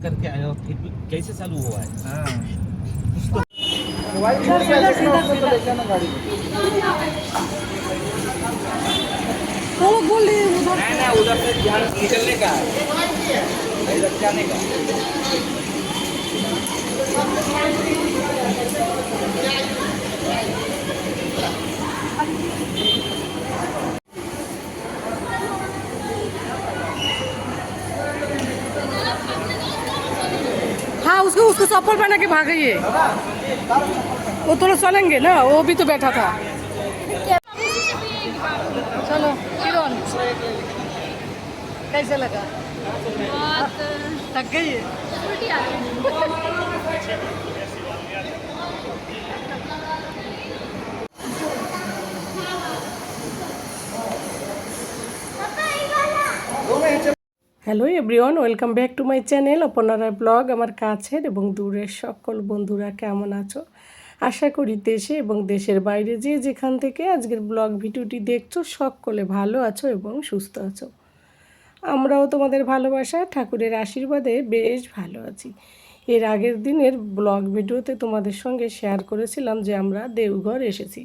करके आया और फिर भी कैसे चालू हुआ है? हाँ वो बोले उधर नहीं नहीं उधर से ध्यान निकलने का है, इधर जाने का। हाँ उसको उसको चप्पल पहना के भागइए। वो थोड़ा चलेंगे ना, वो भी तो बैठा था। चलो किरण कैसे लगा? थक गई? उल्टी आ रही है। Hello everyone, welcome back to my channel Aparna Roy blog. আমার কাছের এবং দূরের সকল বন্ধুরা কেমন আছো? আশা করি দেশে এবং দেশের বাইরে যে যেখান থেকে আজকের ব্লগ ভিডিওটি দেখছো সকলে ভালো আছো এবং সুস্থ আছো। আমরাও তোমাদের ভালোবাসা ঠাকুরের আশীর্বাদে বেশ ভালো আছি। এর আগের দিনের ব্লগ ভিডিওতে তোমাদের সঙ্গে শেয়ার করেছিলাম যে আমরা দেওঘর এসেছি।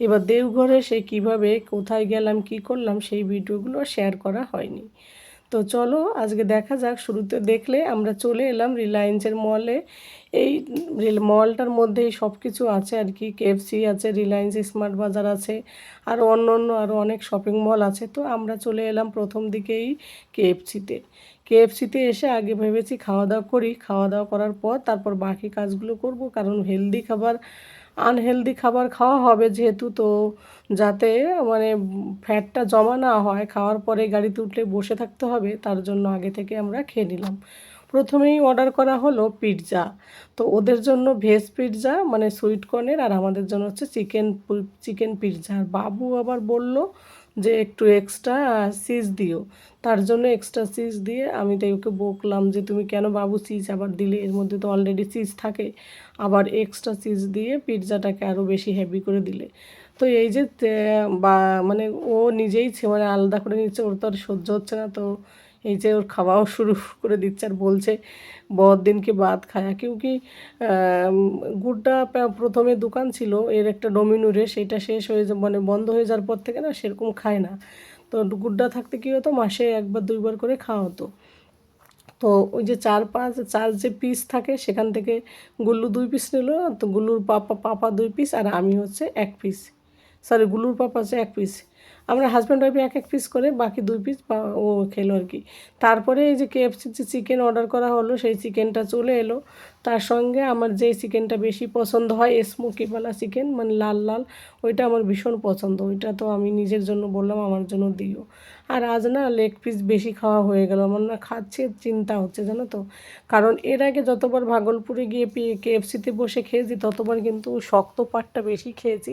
এবার দেওঘরে সে কীভাবে কোথায় গেলাম কি করলাম সেই ভিডিওগুলো শেয়ার করা হয়নি। তো চলো আজকে দেখা যাক। শুরুতে দেখলে আমরা চলে এলাম রিলায়েন্সের মলে। এই মলটার মধ্যেই সব কিছু আছে আর কি। কেএফসি আছে, রিলায়েন্স স্মার্ট বাজার আছে, আর অন্য অন্য আরও অনেক শপিং মল আছে। তো আমরা চলে এলাম প্রথম দিকেই কেএফসিতে। কেএফসিতে এসে আগে ভেবেছি খাওয়া দাওয়া করি, খাওয়া দাওয়া করার পর তারপর বাকি কাজগুলো করব, কারণ হেলদি খাবার আনহেলদি খাবার খাওয়া হবে যেহেতু, তো যাতে মানে ফ্যাটটা জমা না হয়, খাওয়ার পরে গাড়িতে উঠলে বসে থাকতে হবে, তার জন্য আগে থেকে আমরা খেয়ে নিলাম। প্রথমেই অর্ডার করা হলো পিৎজা। তো ওদের জন্য ভেজ পিৎজা মানে সুইট কর্নের, আর আমাদের জন্য হচ্ছে চিকেন পিৎজা। আর বাবু আবার বলল যে একটু এক্সট্রা চিজ দিও, তার জন্য এক্সট্রা চিজ দিয়ে আমি তাই ওকে বকলাম যে তুমি কেন বাবু চিজ আবার দিলে, এর মধ্যে তো অলরেডি চিজ থাকে, আবার এক্সট্রা চিজ দিয়ে পিৎজাটাকে আরও বেশি হেভি করে দিলে। তো এই যে বা মানে ও নিজেই মানে আলাদা করে নিচ্ছে, ওর তো আর সহ্য হচ্ছে না। তো এই যে ওর খাওয়াও শুরু করে দিচ্ছে আর বলছে बहुत दिन के बाद खाया, क्योंकि গুড়টা প্রথমে দোকান ছিল এর একটা ডোমিনোরে, সেটা শেষ হয়ে মানে বন্ধ হয়ে যাওয়ার পর থেকে না সেরকম খায় না। তো গুড়টা থাকতে কী হতো, মাসে একবার দুইবার করে খাওয়া হতো। তো ওই যে চার যে পিস থাকে সেখান থেকে গুল্লু 2 পিস নিল। তো গুল্লুর পাপা 2 পিস আর আমি হচ্ছে 1 পিস, সরি গুল্লুর পাপা হচ্ছে 1 পিস। আমরা হাজব্যান্ড ওয়াইফে 1 পিস করে, বাকি 2 পিস ও খেলো আর কি। তারপরে এই যে কেএফসির যে চিকেন অর্ডার করা হলো সেই চিকেনটা চলে এলো। তার সঙ্গে আমার যেই চিকেনটা বেশি পছন্দ হয় স্মোকিওয়ালা চিকেন, মানে লাল লাল, ওইটা আমার ভীষণ পছন্দ। ওইটা তো আমি নিজের জন্য বললাম আমার জন্য দিও। আর আজ না লেগ পিস বেশি খাওয়া হয়ে গেল, আমার না খাচ্ছে চিন্তা হচ্ছে জানো তো। কারণ এর আগে যতবার ভাগলপুরে গিয়ে কেএফসিতে বসে খেয়েছি ততবার কিন্তু শক্ত পাটটা বেশি খেয়েছি।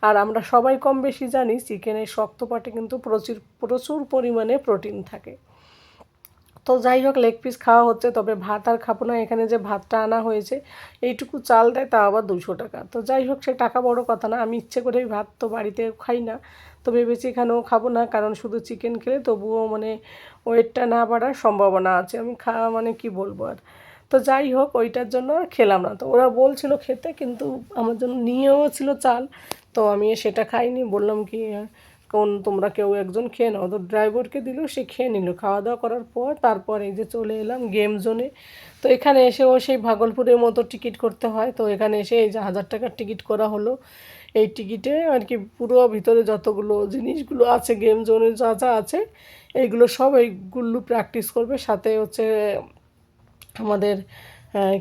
আর আমরা সবাই কম বেশি জানি চিকেনের শক্ত পাটে কিন্তু প্রচুর প্রচুর পরিমাণে প্রোটিন থাকে। তো যাই হোক লেগ পিস খাওয়া হচ্ছে, তবে ভাত আর খাবো না। এখানে যে ভাতটা আনা হয়েছে এইটুকু চাল দেয়, তা আবার 200 টাকা। তো যাই হোক সে টাকা বড় কথা না, আমি ইচ্ছে করেই ভাত তো বাড়িতে খাই না, তো ভেবেছি এখানেও খাবো না, কারণ শুধু চিকেন খেলে তবুও মানে ওয়েটটা না বাড়ার সম্ভাবনা আছে। আমি খাওয়া মানে কি বলবো আর। তো যাই হোক ওইটার জন্য আর খেলাম না। তো ওরা বলছিল খেতে, কিন্তু আমার জন্য নিয়েও ছিল চাল, তো আমি সেটা খাইনি। বললাম কি তোমরা কেউ একজন খেয়ে নাও, তো ড্রাইভারকে দিল, সে খেয়ে নিল। খাওয়া দাওয়া করার পর তারপর এই যে চলে এলাম গেম জোনে। তো এখানে এসেও সেই ভাগলপুরের মতো টিকিট করতে হয়। তো এখানে এসে এই যে 1000 টাকার টিকিট করা হলো। এই টিকিটে আর কি পুরো ভিতরে যতগুলো জিনিসগুলো আছে গেম জোনে যা যা আছে এইগুলো সব এইগুলো প্র্যাকটিস করবে, সাথে হচ্ছে আমাদের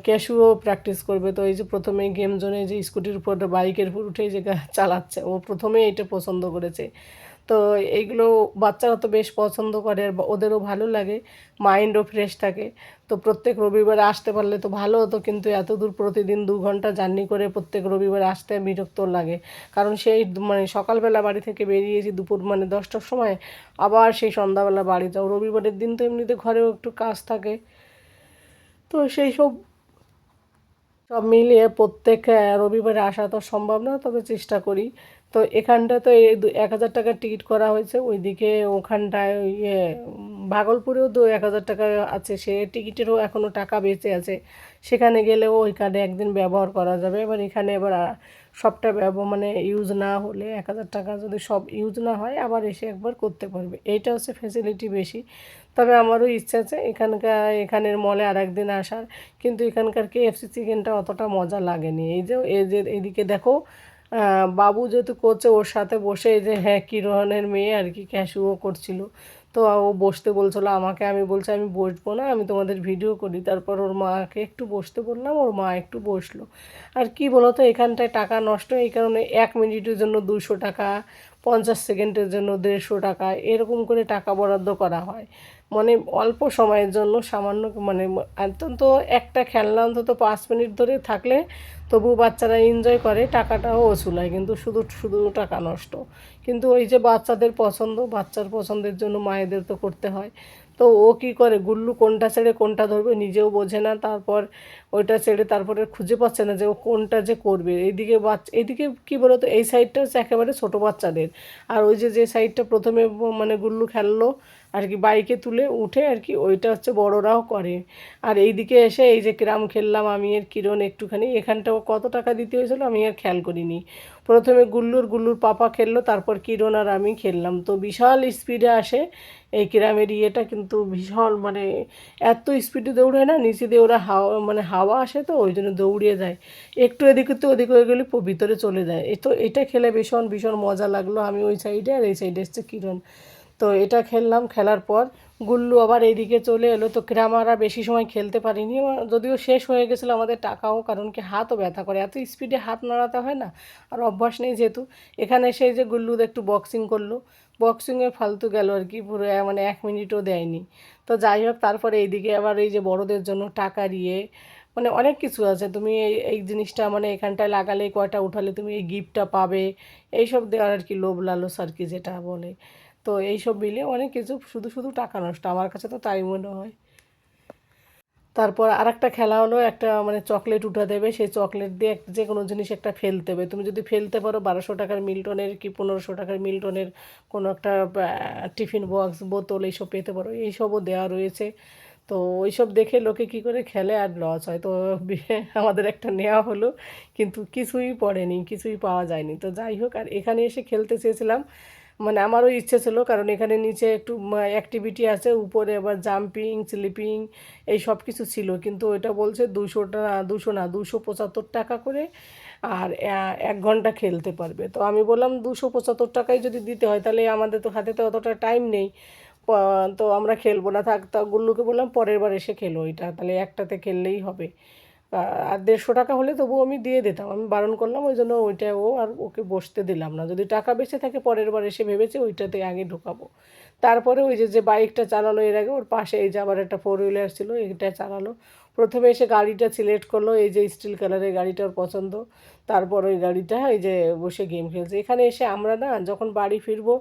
ক্যাশুও প্র্যাকটিস করবে। তো এই যে প্রথমে গেম জোনে যে স্কুটির উপর বাইকের উপর উঠে যে চালাচ্ছে, ও প্রথমে এটা পছন্দ করেছে। তো এইগুলো বাচ্চারা তো বেশ পছন্দ করে আর ওদেরও ভালো লাগে, মাইন্ডও ফ্রেশ থাকে। তো প্রত্যেক রবিবারে আসতে পারলে তো ভালো হতো, কিন্তু এত দূর প্রতিদিন 2 ঘন্টা জার্নি করে প্রত্যেক রবিবারে আসতে বিরক্ত লাগে। কারণ সেই মানে সকালবেলা বাড়ি থেকে বেরিয়েছি দুপুর মানে 10টার সময়, আবার সেই সন্ধ্যাবেলা বাড়ি যাও। রবিবারের দিন তো এমনিতে ঘরেও একটু কাজ থাকে। তো সেই সব মিলিয়ে প্রত্যেক রবিবারে আসা তো সম্ভব না, তবে চেষ্টা করি। তো এখানটা তো এই 1,000 টাকার টিকিট করা হয়েছে, ওইদিকে ওখানটায় ভাগলপুরেও তো 1,000 টাকা আছে, সে টিকিটেরও এখনও টাকা বেঁচে আছে। সেখানে গেলেও ওই কার্ডে একদিন ব্যবহার করা যাবে। এবার এখানে এবার সবটা মানে ইউজ না হলে 1,000 টাকা যদি সব ইউজ না হয় আবার এসে একবার করতে পারবে, এইটা হচ্ছে ফ্যাসিলিটি বেশি। তবে আমারও ইচ্ছা আছে এখানের মলে আর একদিন আসার, কিন্তু এখানকার KFC চিকেনটা অতটা মজা লাগেনি। এই যে এইদিকে দেখো, বাবু যেহেতু করছে ওর সাথে বসে, এই যে হ্যাঁ কিরণের মেয়ে আর কি ক্যাশুও করছিল, তো ও বসতে বলছিল আমাকে, আমি বলছি আমি বসবো না, আমি তোমাদের ভিডিও করি। তারপর ওর মাকে একটু বসতে বললাম, ওর মা একটু বসলো। আর কি বলো তো, এখানটায় টাকা নষ্ট, এই কারণে 1 মিনিটের জন্য 200 টাকা, 50 সেকেন্ডের জন্য 150 টাকা, এরকম করে টাকা বরাদ্দ করা হয়। মানে অল্প সময়ের জন্য সামান্য, মানে অন্তত একটা খেলনা অন্তত 5 মিনিট ধরে থাকলে তবু বাচ্চারা এনজয় করে, টাকাটাও ওসুল হয়, কিন্তু শুধু শুধু টাকা নষ্ট। কিন্তু ওই যে বাচ্চাদের পছন্দ, বাচ্চার পছন্দের জন্য মায়েদের তো করতে হয়। তো ও কী করে, গুল্লু কোনটা ছেড়ে কোনটা ধরবে নিজেও বোঝে না, তারপর ওইটা ছেড়ে তারপরে খুঁজে পাচ্ছে না যে ও কোনটা যে করবে। এইদিকে কী বলো তো, এই সাইডটা হচ্ছে একেবারে ছোটো বাচ্চাদের, আর ওই যে সাইডটা প্রথমে মানে গুল্লু খেললো আর কি, বাইকে তুলে উঠে আর কি, ওইটা হচ্ছে বড়রাও করে। আর এইদিকে এসে এই যে ক্যারাম খেললাম আমি আর কিরণ একটুখানি, এখানটাও কত টাকা দিতে হয়েছিল আমি আর খেয়াল করিনি। প্রথমে গুল্লুর পাপা খেললো, তারপর কিরণ আর আমি খেললাম। তো বিশাল স্পিডে আসে এই ক্যারামের ইয়েটা, কিন্তু ভীষণ মানে এত স্পিডে দৌড়ায় না, নিচে দিয়ে ওরা হাওয়া আসে, তো ওই জন্য দৌড়িয়ে যায়। একটু এদিকে তো ওদিকে হয়ে গেলে ভিতরে চলে যায়। তো এটা খেলে ভীষণ ভীষণ মজা লাগলো। আমি ওই সাইডে আর এই সাইডে এসছে কিরণ। তো এটা খেললাম, খেলার পর গুল্লু আবার এইদিকে চলে এলো। তো আমরা বেশি সময় খেলতে পারিনি, যদিও শেষ হয়ে গেছিলো আমাদের টাকাও, কারণ কি হাতও ব্যথা করে, এত স্পিডে হাত নাড়াতে হয় না, আর অভ্যাস নেই যেহেতু। এখানে এসে যে গুল্লু একটু বক্সিং করলো, বক্সিংয়ে ফালতু গেল আর কি, পুরো মানে 1 মিনিটও দেয়নি। তো যাই হোক, তারপরে এইদিকে আবার এই যে বড়দের জন্য টাকার মানে অনেক কিছু আছে, তুমি এই জিনিসটা মানে এখানটায় লাগালে কয়টা উঠালে তুমি এই গিফটটা পাবে, এইসব দেওয়ার আর কি, লোভ লালস আর কি যেটা বলে। তো এইসব মিলিয়ে অনেক কিছু, শুধু শুধু টাকা নষ্ট, আমার কাছে তো তাই মনে হয়। তারপর আরেকটা খেলা হলো, একটা মানে চকলেট উঠা দেবে, সেই চকলেট দিয়ে যে কোনো জিনিস একটা ফেলতে হবে। তুমি যদি ফেলতে পারো 1200 টাকার মিল্টনের কি 1500 টাকার মিল্টনের কোনো একটা টিফিন বক্স, বোতল এইসব পেতে পারো, এইসবও দেওয়া রয়েছে। তো ওইসব দেখে লোকে কি করে খেলে আর লস হয়। তো আমাদের একটা নেওয়া হলো, কিন্তু কিছুই পড়েনি, কিছুই পাওয়া যায়নি। তো যাই হোক, আর এখানে এসে খেলতে চেয়েছিলাম, মানে আমারও ইচ্ছে ছিল, কারণ এখানে নিচে একটু অ্যাক্টিভিটি আছে, উপরে আবার জাম্পিং স্লিপিং এই সব কিছু ছিল, কিন্তু ওইটা বলছে 275 টাকা করে, আর 1 ঘন্টা খেলতে পারবে। তো আমি বললাম 275 টাকায় যদি দিতে হয় তাহলে আমাদের তো হাতে তো অতটা টাইম নেই, তো আমরা খেলবো না, থাক। তা গুল্লুকে বললাম পরের বার এসে খেলো ওইটা, তাহলে একটাতে খেললেই হবে। আর 150 টাকা হলে তবুও আমি দিয়ে দিতাম, আমি বারণ করলাম, ওই জন্য ওইটা আর ওকে বসতে দিলাম না। যদি টাকা বেঁচে থাকে পরের বার এসে ভেবেছে ওইটাতে আগে ঢোকাবো। তারপরে ওই যে বাইকটা চালালো এর আগে, ওর পাশে এই যে আবার একটা 4 হুইলার ছিল, এইটা চালালো। প্রথমে এসে গাড়িটা সিলেক্ট করলো, এই যে স্টিল কালারের গাড়িটার পছন্দ, তারপর ওই গাড়িটা এই যে বসে গেম খেলছে। এখানে এসে আমরা না যখন বাড়ি ফিরবো,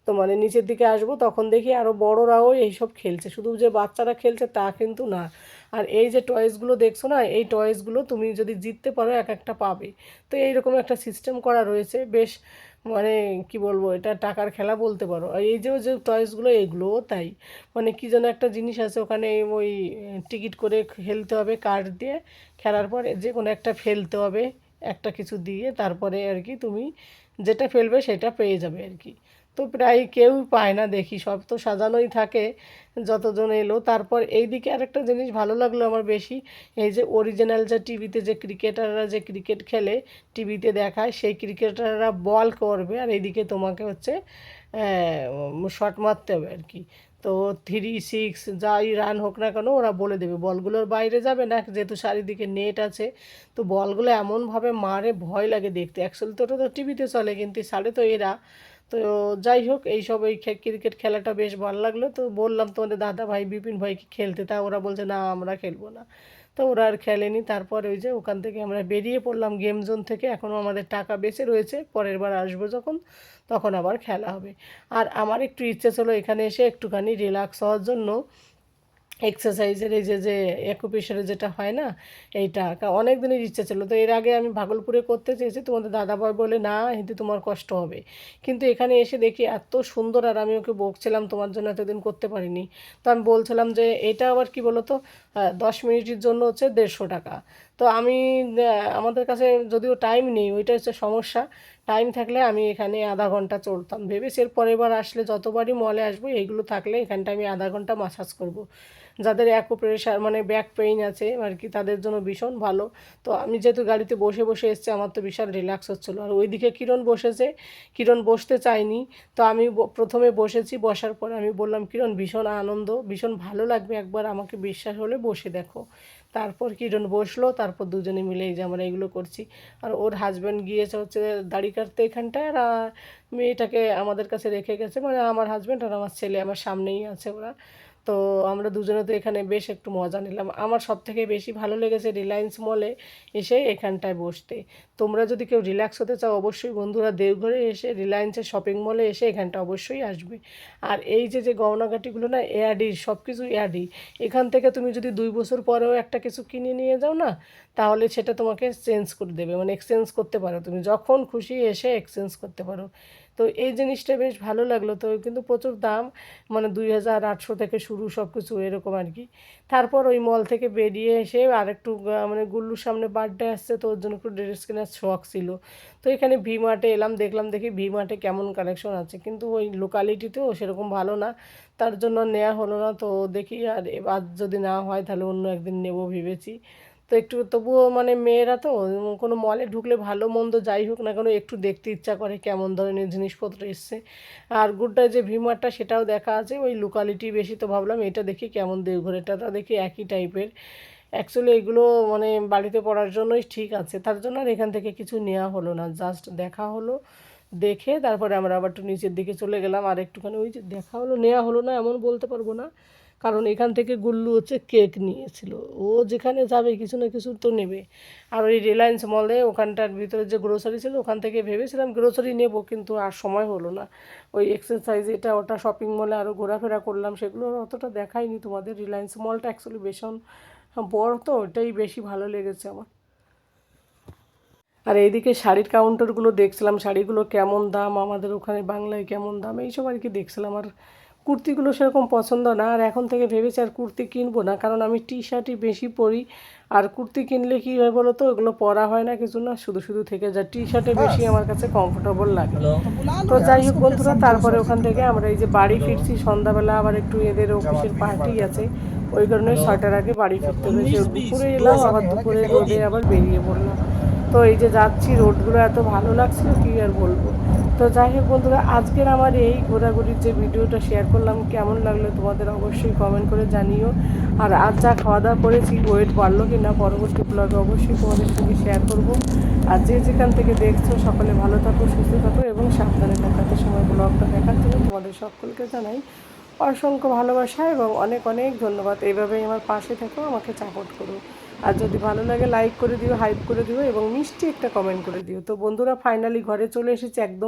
তো মানে নিচের দিকে আসবো, তখন দেখি আরও বড়রাও এইসব খেলছে, শুধু যে বাচ্চারা খেলছে তা কিন্তু না। আর এই যে টয়েসগুলো দেখছো না, এই টয়েসগুলো তুমি যদি জিততে পারো এক একটা পাবে। তো এইরকম একটা সিস্টেম করা রয়েছে, বেশ মানে কি বলবো, এটা টাকার খেলা বলতে পারো। আর এই যে টয়েসগুলো এগুলোও তাই, মানে কী যেন একটা জিনিস আছে ওখানে, ওই টিকিট করে খেলতে হবে, কার্ড দিয়ে খেলার পরে যে কোনো একটা ফেলতে হবে, একটা কিছু দিয়ে, তারপরে আর কি তুমি যেটা ফেলবে সেটা পেয়ে যাবে আর কি। তো প্রায় কেউ পায় না দেখি, সব তো সাজানোই থাকে যতজন এলো। তারপর এইদিকে আরেকটা জিনিস ভালো লাগলো আমার বেশি, এই যে অরিজিনাল যে টিভিতে যে ক্রিকেটাররা যে ক্রিকেট খেলে টিভিতে দেখায়, সেই ক্রিকেটাররা বল করবে, আর এইদিকে তোমাকে হচ্ছে শট মারতে হবে আর কি। তো 3, 6 যাই রান হোক না কেন ওরা বলে দেবে, বলগুলোর বাইরে যাবে না, যেহেতু চারিদিকে নেট আছে। তো বলগুলো এমনভাবে মারে ভয় লাগে দেখতে, অ্যাকচুয়ালি তো ওটা তো টিভিতে চলে, কিন্তু সাড়ে তো এরা। তো যাই হোক, এইসব এই ক্রিকেট খেলাটা বেশ ভালো লাগলো। তো বললাম তোমাদের দাদা ভাই বিপিন ভাইকে খেলতে, তা ওরা বলছে না আমরা খেলবো না। তো ওরা আর খেলেনি। তারপর ওই যে ওখান থেকে আমরা বেরিয়ে পড়লাম গেম জোন থেকে, এখনও আমাদের টাকা বেঁচে রয়েছে, পরের বার আসবো যখন তখন আবার খেলা হবে। আর আমার একটু ইচ্ছে ছিল এখানে এসে একটুখানি রিল্যাক্স হওয়ার জন্য, এক্সারসাইজের এই যে যে অ্যাকুপ্রেশারে যেটা হয় না এইটা অনেক দিনের ইচ্ছা ছিল। তো এর আগে আমি ভাগলপুরে করতে চেয়েছি, তোমাদের দাদাভাই বলে না কিন্তু তোমার কষ্ট হবে, কিন্তু এখানে এসে দেখি এত সুন্দর। আর আমি ওকে বকছিলাম তোমার জন্য এতদিন করতে পারিনি। তো আমি বলছিলাম যে এটা আবার কি বলো তো, 10 মিনিটের জন্য হচ্ছে 150 টাকা। তো আমি আমাদের কাছে যদিও টাইম নেই, ওইটা হচ্ছে সমস্যা। টাইম থাকলে আমি এখানে আধা ঘন্টা চলতাম, ভেবেছি এর পরের বার আসলে যতবারই মলে আসবো এইগুলো থাকলে এখানটা আমি আধা ঘন্টা মাসাজ করব। যাদের অ্যাকুপ্রেশার মানে ব্যাক পেইন আছে আর কি, তাদের জন্য ভীষণ ভালো। তো আমি যেহেতু গাড়িতে বসে বসে এসেছি, আমার তো বিশাল রিল্যাক্স হচ্ছিলো। আর ওইদিকে কিরণ বসেছে, কিরণ বসতে চায়নি। তো আমি প্রথমে বসেছি, বসার পরে আমি বললাম কিরণ ভীষণ আনন্দ, ভীষণ ভালো লাগবে, একবার আমাকে বিশ্বাস হলে বসে দেখো। তারপর কিরণ বসলো, তারপর দুজনে মিলে এই যে আমরা এগুলো করছি। আর ওর হাজব্যান্ড গিয়েছে হচ্ছে দাড়ি কাটতে এখানটায়, আর মেয়েটাকে আমাদের কাছে রেখে গেছে, মানে আমার হাজব্যান্ড আর আমার ছেলে আমার সামনেই আছে ওরা। তো আমরা দুজনে তো এখানে বেশ একটু মজা নিলাম। আমার সব থেকে বেশি ভালো লেগেছে রিলায়েন্স মলে এসে এখানটায় বসতে। তোমরা যদি কেউ রিল্যাক্স হতে চাও অবশ্যই বন্ধুরা দেওঘরে এসে রিলায়েন্সের শপিং মলে এসে এখানটা অবশ্যই আসবে। আর এই যে যে গহনাগাটিগুলো না এয়ারডি, সব কিছু এয়ারডি। এখান থেকে তুমি যদি 2 বছর পরেও একটা কিছু কিনে নিয়ে যাও না, তাহলে সেটা তোমাকে চেঞ্জ করে দেবে, মানে এক্সচেঞ্জ করতে পারো, তুমি যখন খুশি এসে এক্সচেঞ্জ করতে পারো। তো এই জিনিসটা বেশ ভালো লাগলো। তো কিন্তু প্রচুর দাম, মানে 2800 থেকে শুরু সব কিছু এরকম আর কি। তারপর ওই মল থেকে বেরিয়ে এসে আরেকটু মানে গুল্লুর সামনে বার্থডে আসছে, তো ওর জন্য একটু ড্রেস কেনার শখ ছিল। তো এখানে ভি মার্টে এলাম, দেখলাম দেখি ভি মার্টে কেমন কালেকশন আছে, কিন্তু ওই লোকালিটিতেও সেরকম ভালো না, তার জন্য নেওয়া হলো না। তো দেখি আর এবার যদি না হয় তাহলে অন্য একদিন নেবো ভেবেছি। তো একটু তবুও মানে মেয়েরা তো কোনো মলে ঢুকলে ভালো মন্দ যাই হোক না কেন একটু দেখতে ইচ্ছা করে কেমন ধরনের জিনিসপত্র এসছে। আর গুড্ডায় যে ভিমারটা সেটাও দেখা আছে, ওই লোকালিটি বেশি, তো ভাবলাম এটা দেখি কেমন দেওঘরেটা দেখি একই টাইপের। অ্যাকচুয়ালি এগুলো মানে বাড়িতে পড়ার জন্যই ঠিক আছে, তার জন্য আর এখান থেকে কিছু নেওয়া হলো না, জাস্ট দেখা হলো। দেখে তারপরে আমরা আবার একটু নিচের দিকে চলে গেলাম, আর একটুখানি ওই যে দেখা হলো নেওয়া হলো না এমন বলতে পারবো না, কারণ এখান থেকে গুল্লু হচ্ছে কেক নিয়েছিল, ও যেখানে যাবে কিছু না কিছু তো নেবে। আর ওই রিলায়েন্স মলে ওখানটার ভিতরে যে গ্রোসারি ছিল ওখান থেকে ভেবেছিলাম গ্রোসারি নেব, কিন্তু আর সময় হলো না। ওই এক্সারসাইজ এটা ওটা শপিং মলে আরও ঘোরাফেরা করলাম, সেগুলো অতটা দেখাইনি তোমাদের। রিলায়েন্স মলটা অ্যাকচুয়ালি ভীষণ বড়, তো ওটাই বেশি ভালো লেগেছে আমার। আর এইদিকে শাড়ির কাউন্টারগুলো দেখছিলাম, শাড়িগুলো কেমন দাম, আমাদের ওখানে বাংলায় কেমন দাম, এইসব আর কি দেখছিলাম। আর কুর্তিগুলো সেরকম পছন্দ না, আর এখন থেকে ভেবেছি আর কুর্তি কিনবো না, কারণ আমি টি শার্টই বেশি পরি। আর কুর্তি কিনলে কী হয় বলো তো, ওগুলো পরা হয় না কিছু না, শুধু শুধু থেকে যায়, টি শার্টে বেশি আমার কাছে কমফোর্টেবল লাগে। তো যাই হোক বন্ধুরা, তারপরে ওখান থেকে আমরা এই যে বাড়ি ফিরছি সন্ধ্যাবেলা, আবার একটু এদের অফিসের পার্টি আছে, ওই কারণে 6টার আগে বাড়ি ফিরতে হয়েছে। দুপুরে এলাম, আবার দুপুরে রোদে আবার বেরিয়ে পড়লাম। তো এই যে যাচ্ছি, রোডগুলো এত ভালো লাগছিল কী আর বলবো। তো যাই হোক বন্ধুরা, আজকের আমার এই ঘোরাঘুরির যে ভিডিওটা শেয়ার করলাম কেমন লাগলো তোমাদের অবশ্যই কমেন্ট করে জানিও। আর আজ যা খাওয়া দাওয়া করেছি, ওয়েট বাড়লো কি না পরবর্তী ব্লগে অবশ্যই তোমাদের সঙ্গে শেয়ার করব। আর যে যেখান থেকে দেখছো সকলে ভালো থাকো, সুস্থ থাকো এবং সাবধানে থাকাতে সময় ব্লগটা দেখার জন্য তোমাদের সকলকে জানাই অসংখ্য ভালোবাসা এবং অনেক অনেক ধন্যবাদ। এইভাবেই আমার পাশে থেকো, আমাকে সাপোর্ট করো। আর যদি ভালো লাগে লাইক করে দিও, হাইপ করে দিও এবং মিষ্টি একটা কমেন্ট করে দিও। তো বন্ধুরা, ফাইনালি ঘরে চলে এসেছি একদম।